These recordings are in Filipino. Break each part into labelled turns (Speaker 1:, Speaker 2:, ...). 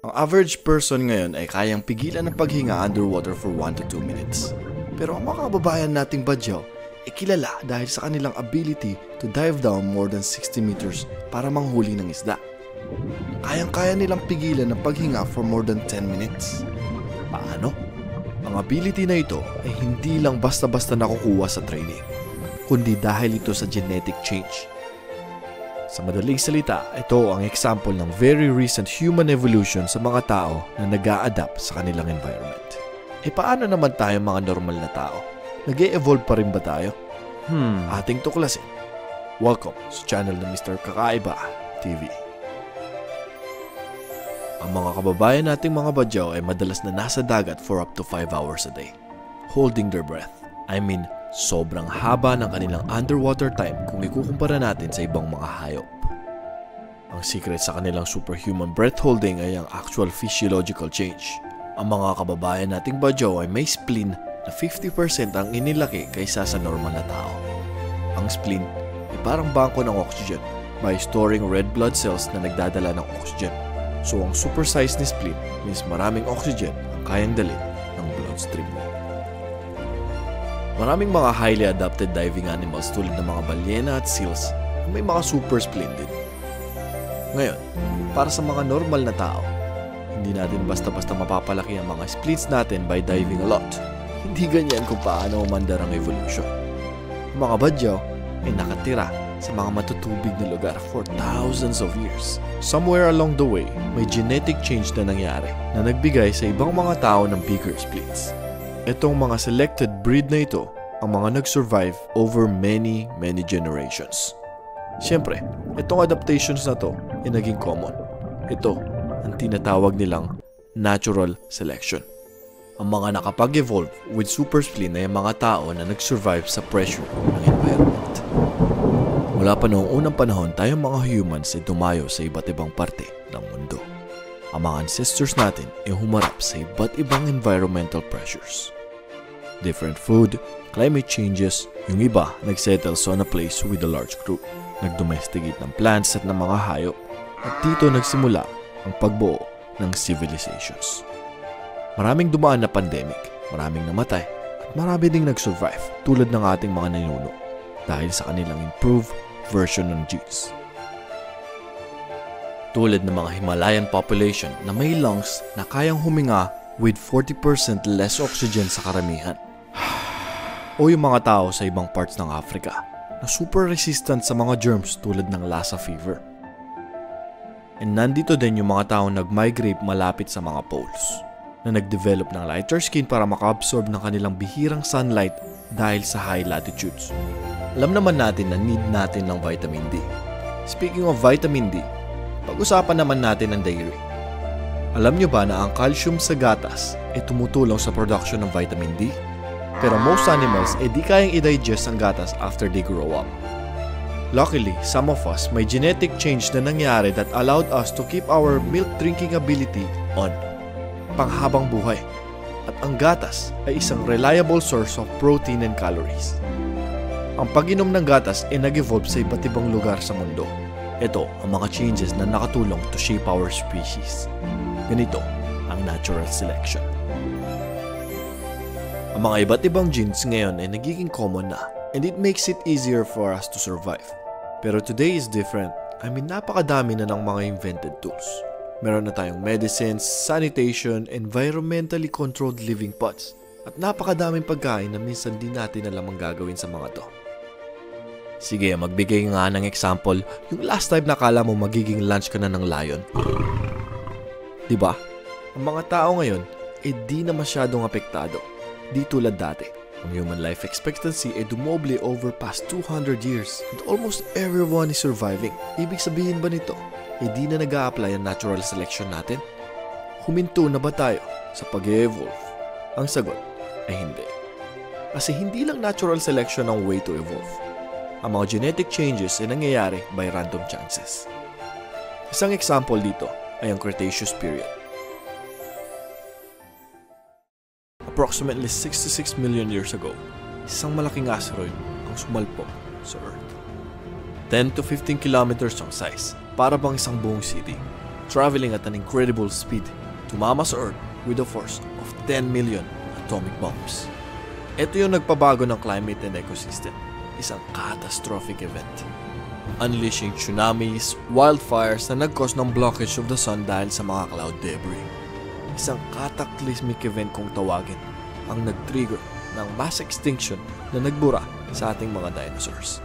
Speaker 1: Ang average person ngayon ay kayang pigilan ng paghinga underwater for 1 to 2 minutes. Pero ang mga kababayan nating badyaw ay kilala dahil sa kanilang ability to dive down more than 60 meters para manghuli ng isda. Kayang-kaya nilang pigilan ng paghinga for more than 10 minutes. Paano? Ang ability na ito ay hindi lang basta-basta nakukuha sa training, kundi dahil ito sa genetic change. Sa madaling salita, ito ang example ng very recent human evolution sa mga tao na nag-a-adapt sa kanilang environment. Paano naman tayo mga normal na tao? Nag-e-evolve pa rin ba tayo? Ating tuklasin. Welcome sa channel ng Mr. Kakaiba TV. Ang mga kababayan nating mga badyaw ay madalas na nasa dagat for up to 5 hours a day, holding their breath. Sobrang haba ng kanilang underwater time kung ikukumpara natin sa ibang mga hayop. Ang secret sa kanilang superhuman breath holding ay ang actual physiological change. Ang mga kababayan nating badyaw ay may spleen na 50% ang inilaki kaysa sa normal na tao. Ang spleen ay parang bangko ng oxygen by storing red blood cells na nagdadala ng oxygen. So ang supersize ni spleen means maraming oxygen ang kayang dalhin ng bloodstream mo. Maraming mga highly adapted diving animals tulad ng mga balyena at seals na may mga super spleen din. Ngayon, para sa mga normal na tao, hindi natin basta-basta mapapalaki ang mga spleens natin by diving a lot. Hindi ganyan kung paano umandar ang evolution. Ang mga badyaw ay nakatira sa mga matutubig na lugar for thousands of years. Somewhere along the way, may genetic change na nangyari na nagbigay sa ibang mga tao ng bigger spleens. Itong mga selected breed na ito ang mga nag-survive over many generations. Siyempre, itong adaptations na to ay naging common. Ito ang tinatawag nilang natural selection. Ang mga nakapag-evolve with super spleen ay mga tao na nag-survive sa pressure ng environment. Mula pa noong unang panahon, tayong mga humans ay dumayo sa iba't ibang parte ng mundo. Ang mga ancestors natin ay humarap sa iba't ibang environmental pressures. Different food, climate changes, yung iba nagsettle on a place with a large group. Nagdomesticate ng plants at ng mga hayop at dito nagsimula ang pagbuo ng civilizations. Maraming dumaan na pandemic, maraming namatay at marami ding nag-survive tulad ng ating mga ninuno dahil sa kanilang improved version ng genes. Tulad ng mga Himalayan population na may lungs na kayang huminga with 40% less oxygen sa karamihan. O yung mga tao sa ibang parts ng Africa na super resistant sa mga germs tulad ng Lassa fever. And nandito din yung mga taong nag-migrate malapit sa mga poles na nag-develop ng lighter skin para maka-absorb ng kanilang bihirang sunlight dahil sa high latitudes. Alam naman natin na need natin ng vitamin D. Speaking of vitamin D, pag-usapan naman natin ang dairy. Alam nyo ba na ang calcium sa gatas ay tumutulong sa production ng vitamin D? Pero most animals ay di kayang i-digest ang gatas after they grow up. Luckily, some of us may genetic change na nangyari that allowed us to keep our milk drinking ability on panghabang buhay. At ang gatas ay isang reliable source of protein and calories. Ang pag-inom ng gatas ay nag-evolve sa iba't ibang lugar sa mundo. Ito ang mga changes na nakatulong to shape our species. Ganito ang natural selection. Ang mga iba't ibang genes ngayon ay nagiging common na and it makes it easier for us to survive. Pero today is different. Napakadami na ng mga invented tools. Meron na tayong medicines, sanitation, environmentally controlled living pots. At napakadaming pagkain na minsan di natin alam ang gagawin sa mga to. Sige, magbigay nga ng example, yung last time nakala mo magiging lunch ka na ng lion. Diba? Ang mga tao ngayon, di na masyadong apektado. Di tulad dati. Ang human life expectancy ay dumoble over past 200 years and almost everyone is surviving. Ibig sabihin ba nito, di na nag-a-apply ang natural selection natin? Huminto na ba tayo sa pag-evolve? Ang sagot ay hindi. Kasi hindi lang natural selection ang way to evolve. Ang mga genetic changes ay nangyayari by random chances. Isang example dito ay ang Cretaceous period. Approximately 66 million years ago, isang malaking asteroid ang sumalpok sa Earth. 10 to 15 kilometers ang size, para bang isang buong city. traveling at an incredible speed, tumama sa Earth with a force of 10 million atomic bombs. Ito yung nagpabago ng climate and ecosystem, isang catastrophic event. Unleashing tsunamis, wildfires na nag-cause ng blockage of the sun dahil sa mga cloud debris. Isang cataclysmic event kung tawagin, ang nag-trigger ng mass extinction na nagbura sa ating mga dinosaurs.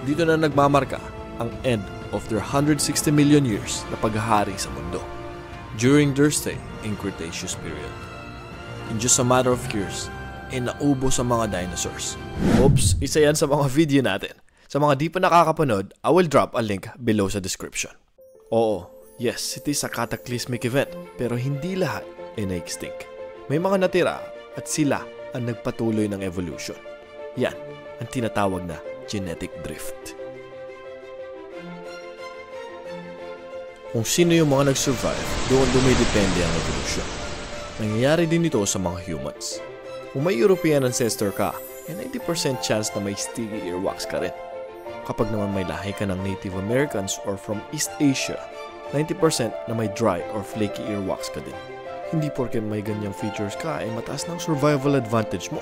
Speaker 1: Dito na nagmamarka ang end of their 160 million years na paghahari sa mundo during their stay in Cretaceous period. In just a matter of years, naubos ang mga dinosaurs. Oops, isa yan sa mga video natin. Sa mga di pa nakakapanood, I will drop a link below sa description. Oo, yes, it is a cataclysmic event, pero hindi lahat ay na-extinct. May mga natira at sila ang nagpatuloy ng evolution. Yan ang tinatawag na genetic drift. Kung sino yung mga nag-survive, doon dumidepende ang evolution. Nangyayari din ito sa mga humans. Kung may European ancestor ka, may 90% chance na may sticky earwax ka rin. Kapag naman may lahi ka ng Native Americans or from East Asia, 90% na may dry or flaky earwax ka din. Hindi porke may ganyang features ka ay mataas ng survival advantage mo.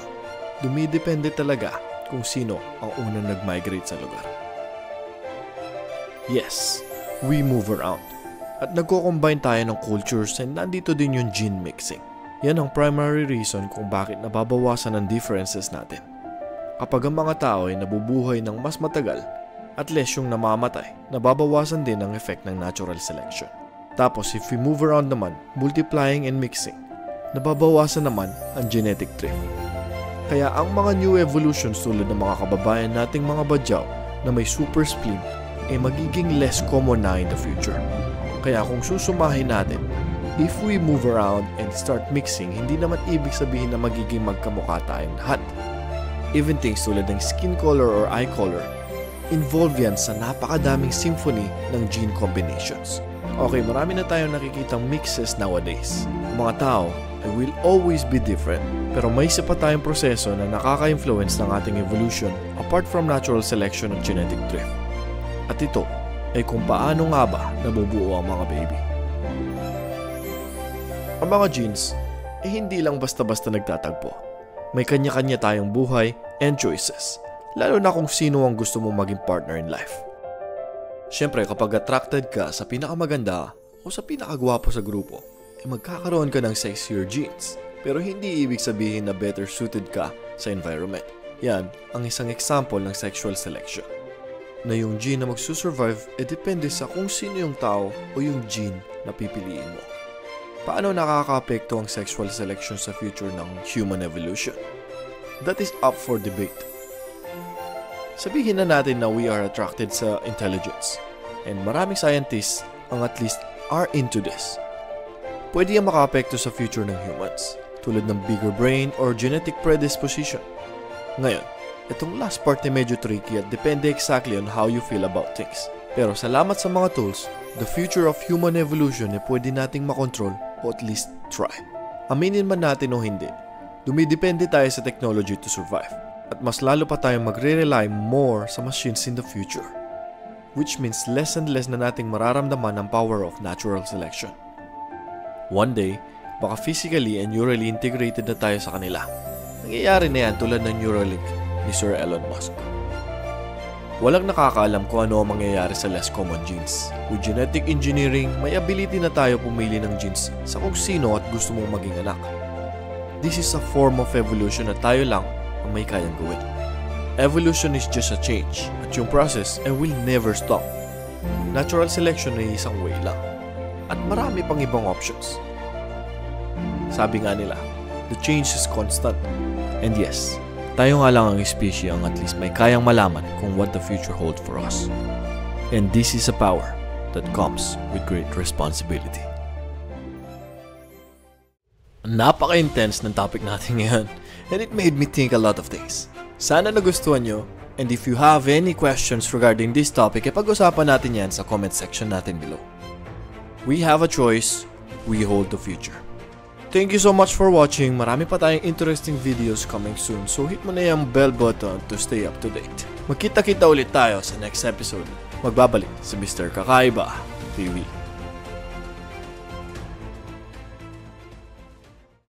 Speaker 1: Dumidepende talaga kung sino ang unang nag-migrate sa lugar. Yes, we move around. At nagko-combine tayo ng cultures and nandito din yung gene mixing. Yan ang primary reason kung bakit nababawasan ang differences natin. Kapag ang mga tao ay nabubuhay ng mas matagal, at less yung namamatay, nababawasan din ang effect ng natural selection. Tapos if we move around naman, multiplying and mixing, nababawasan naman ang genetic drift. Kaya ang mga new evolutions tulad ng mga kababayan nating mga badyaw na may super spleen ay magiging less common na in the future. Kaya kung susumahin natin, if we move around and start mixing, hindi naman ibig sabihin na magiging magkamukha tayong lahat. Even things tulad ng skin color or eye color, involve yan sa napakadaming symphony ng gene combinations. Okay, marami na tayong nakikitang mixes nowadays. Ang mga tao ay will always be different, pero may isa pa tayong proseso na nakaka-influence ng ating evolution apart from natural selection at genetic drift. At ito ay kung paano nga ba nabubuo ang mga baby. Ang mga genes ay hindi lang basta-basta nagtatagpo. May kanya-kanya tayong buhay and choices, lalo na kung sino ang gusto mong maging partner in life. Siyempre, kapag attracted ka sa pinakamaganda o sa pinakagwapo sa grupo, ay magkakaroon ka ng sexier genes. Pero hindi ibig sabihin na better suited ka sa environment. Yan ang isang example ng sexual selection. Na yung gene na magsusurvive depende sa kung sino yung tao o yung gene na pipiliin mo. Paano nakaka-apekto ang sexual selection sa future ng human evolution? That is up for debate. Sabihin na natin na we are attracted sa intelligence, and maraming scientists ang at least are into this. Pwede yung maka-apekto sa future ng humans, tulad ng bigger brain or genetic predisposition. Ngayon, itong last part ay medyo tricky at depende exactly on how you feel about things. Pero salamat sa mga tools, the future of human evolution ay pwede nating makontrol o at least try. Aminin man natin o hindi, dumidepende tayo sa technology to survive. At mas lalo pa tayong magre-rely more sa machines in the future. Which means less and less na nating mararamdaman ang power of natural selection. One day, baka physically and neurally integrated na tayo sa kanila. Nangyayari na yan tulad ng Neuralink ni Sir Elon Musk. Walang nakakaalam kung ano ang mangyayari sa less common genes. With genetic engineering, may ability na tayo pumili ng genes sa kung sino at gusto mong maging anak. This is a form of evolution na tayo lang ang may kayang gawin. Evolution is just a change at yung process ay will never stop. Natural selection ay isang way lang. At marami pang ibang options. Sabi nga nila, the change is constant. And yes, tayo nga lang ang species ang at least may kayang malaman kung what the future holds for us. And this is a power that comes with great responsibility. Napaka-intense ng topic natin ngayon, and it made me think a lot of things. Sana nagustuhan nyo, and if you have any questions regarding this topic, pag-usapan natin yan sa comment section natin below. We have a choice, we hold the future. Thank you so much for watching. Marami pa tayong interesting videos coming soon, so hit mo na yung bell button to stay up to date. Magkita-kita ulit tayo sa next episode. Magbabalik si Mr. Kakaiba TV.